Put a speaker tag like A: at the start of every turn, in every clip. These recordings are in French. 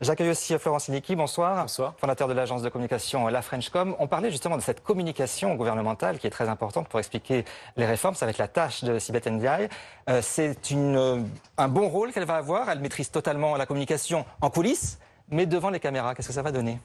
A: J'accueille aussi Florent Siliki, bonsoir.
B: Bonsoir.
A: Fondateur de l'agence de communication La Frenchcom. On parlait justement de cette communication gouvernementale qui est très importante pour expliquer les réformes. Ça va être la tâche de Sibeth Ndiaye. C'est un bon rôle qu'elle va avoir. Elle maîtrise totalement la communication en coulisses, mais devant les caméras, qu'est-ce que ça va donner ?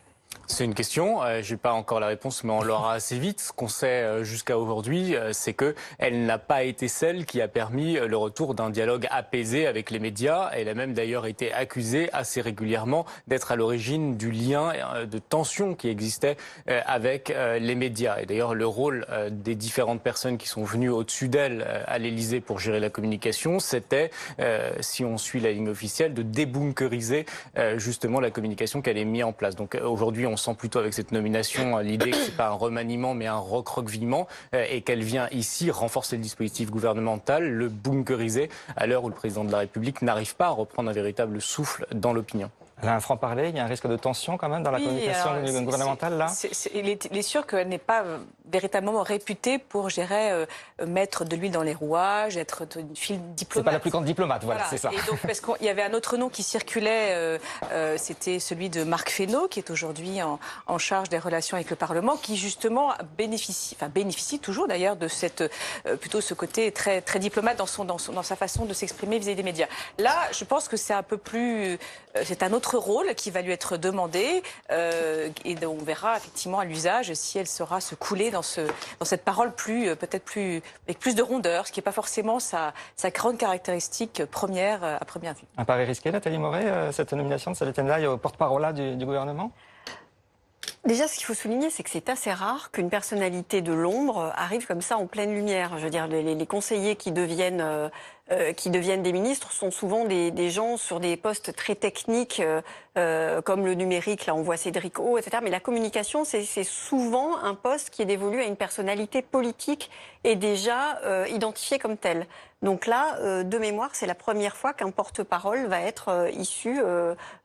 B: C'est une question, j'ai pas encore la réponse, mais on l'aura assez vite. Ce qu'on sait jusqu'à aujourd'hui, c'est que elle n'a pas été celle qui a permis le retour d'un dialogue apaisé avec les médias. Elle a même d'ailleurs été accusée assez régulièrement d'être à l'origine du lien de tension qui existait avec les médias. Et d'ailleurs, le rôle des différentes personnes qui sont venues au-dessus d'elle à l'Élysée pour gérer la communication, c'était, si on suit la ligne officielle, de débunkeriser justement la communication qu'elle a mis en place. Donc aujourd'hui, on sent plutôt avec cette nomination l'idée que c'est pas un remaniement mais un recroquevillement et qu'elle vient ici renforcer le dispositif gouvernemental, le bunkeriser à l'heure où le président de la République n'arrive pas à reprendre un véritable souffle dans l'opinion.
A: Elle a un franc-parler, il y a un risque de tension quand même dans la communication gouvernementale là.
C: Il est sûr qu'elle n'est pas véritablement réputée pour, je dirais, mettre de l'huile dans les rouages, être une file diplomate.
A: C'est pas la plus grande diplomate, voilà. C'est ça.
C: Et donc, parce qu'il y avait un autre nom qui circulait, c'était celui de Marc Fesneau, qui est aujourd'hui en charge des relations avec le Parlement, qui justement bénéficie toujours d'ailleurs de plutôt ce côté très, très diplomate dans sa façon de s'exprimer vis-à-vis des médias. Là, je pense que c'est un peu plus, c'est un autre rôle qui va lui être demandé et on verra effectivement à l'usage si elle saura se couler dans cette parole avec plus de rondeur, ce qui n'est pas forcément sa grande caractéristique première à première vue.
A: Un pari risqué, Nathalie Moret, cette nomination de Sibeth Ndiaye au porte-parole du gouvernement ?
D: Déjà, ce qu'il faut souligner, c'est que c'est assez rare qu'une personnalité de l'ombre arrive comme ça en pleine lumière. Je veux dire, les conseillers qui deviennent des ministres sont souvent des gens sur des postes très techniques, comme le numérique. Là, on voit Cédric O, etc. Mais la communication, c'est souvent un poste qui est dévolu à une personnalité politique et déjà identifiée comme telle. Donc là, de mémoire, c'est la première fois qu'un porte-parole va être issu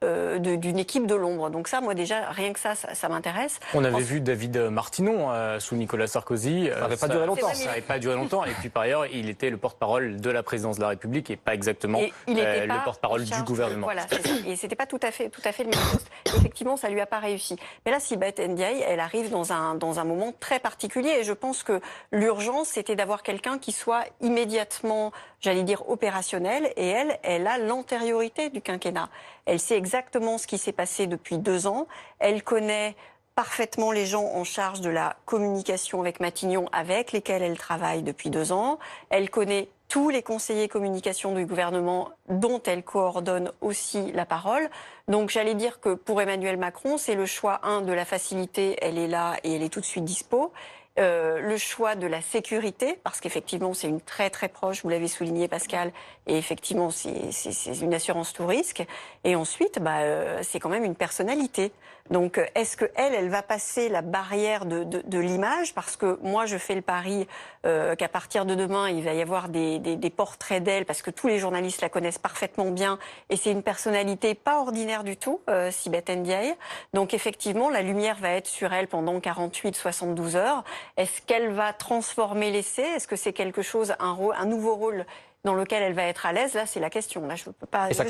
D: d'une équipe de l'ombre. Donc ça, moi déjà, rien que ça m'intéresse.
B: On avait vu David Martinon sous Nicolas Sarkozy.
A: Ça n'avait pas duré longtemps.
B: Ça n'avait pas duré longtemps. Et puis par ailleurs, il était le porte-parole de la présidence de la République et pas exactement le porte-parole du gouvernement.
D: Voilà, c'est ça. Et c'était pas tout à fait le même poste. Effectivement, ça lui a pas réussi. Mais là, Sibeth Ndiaye, elle arrive dans un moment très particulier. Et je pense que l'urgence, c'était d'avoir quelqu'un qui soit immédiatement, j'allais dire, opérationnel. Et elle a l'antériorité du quinquennat. Elle sait exactement ce qui s'est passé depuis 2 ans. Elle connaît parfaitement les gens en charge de la communication avec Matignon, avec lesquels elle travaille depuis 2 ans. Elle connaît tous les conseillers communication du gouvernement dont elle coordonne aussi la parole. Donc j'allais dire que pour Emmanuel Macron, c'est le choix de la facilité, elle est là et elle est tout de suite dispo. Le choix de la sécurité, parce qu'effectivement c'est une très très proche, vous l'avez souligné Pascal, et effectivement c'est une assurance tout risque. Et ensuite, c'est quand même une personnalité. Donc est-ce qu'elle va passer la barrière de l'image? Parce que moi je fais le pari qu'à partir de demain il va y avoir des portraits d'elle, parce que tous les journalistes la connaissent parfaitement bien, et c'est une personnalité pas ordinaire du tout, Sibeth Ndiaye. Donc effectivement la lumière va être sur elle pendant 48-72 heures. Est-ce qu'elle va transformer l'essai? Est-ce que c'est quelque chose, un nouveau rôle dans lequel elle va être à l'aise? Là, c'est la question. Là, je peux pas.
A: Et ça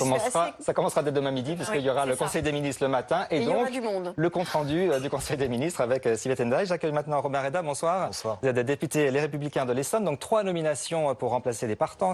A: commencera dès demain midi, puisqu'il y aura le Conseil des ministres le matin, et donc le compte-rendu du Conseil des ministres avec Sibeth Ndiaye. J'accueille maintenant Robert Reda. Bonsoir.
E: Bonsoir.
A: Vous êtes député Les Républicains de l'Essonne, donc 3 nominations pour remplacer des partants.